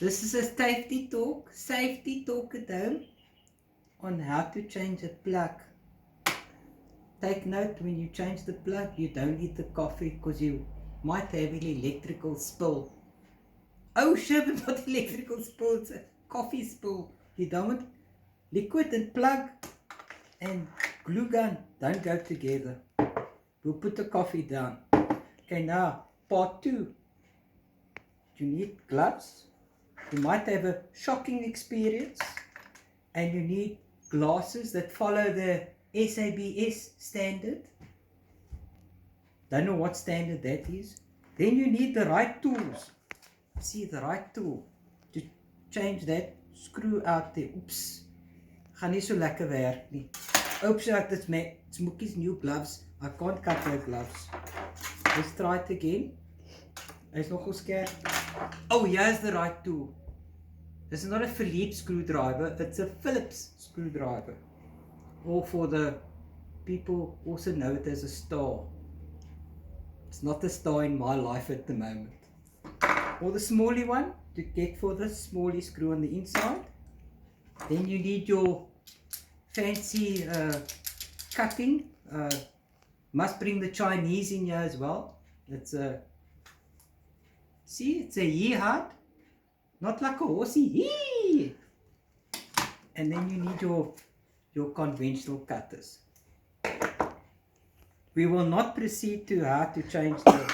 This is a safety talk at home on how to change a plug. Take note, when you change the plug, you don't eat the coffee because you might have an electrical spill. Oh shit, but not electrical spill, it's a coffee spill. You don't want liquid and plug and glue gun don't go together. We'll put the coffee down. Okay, now part 2. You need gloves. You might have a shocking experience and you need glasses that follow the SABS standard. Don't know what standard that is. Then you need the right tools. See, the right tool to change that screw out there. Oops. Gaan nie so lekker werk nie. Oops, it's Mookie's new gloves. I can't cut her gloves. Let's try it again. Hy's nogal skerp. Oh, here's the right tool. This is not a Phillips screwdriver, it's a Phillips screwdriver. Or for the people also know it as a star. It's not a star in my life at the moment. Or the smallie one to get for the smallie screw on the inside. Then you need your fancy cutting. Must bring the Chinese in here as well. It's a, see, it's a yeehard. Not like a horsey. Yee! And then you need your conventional cutters. We will not proceed to how to change the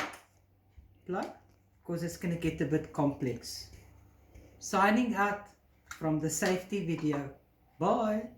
plug because it's going to get a bit complex. Signing out from the safety video. Bye.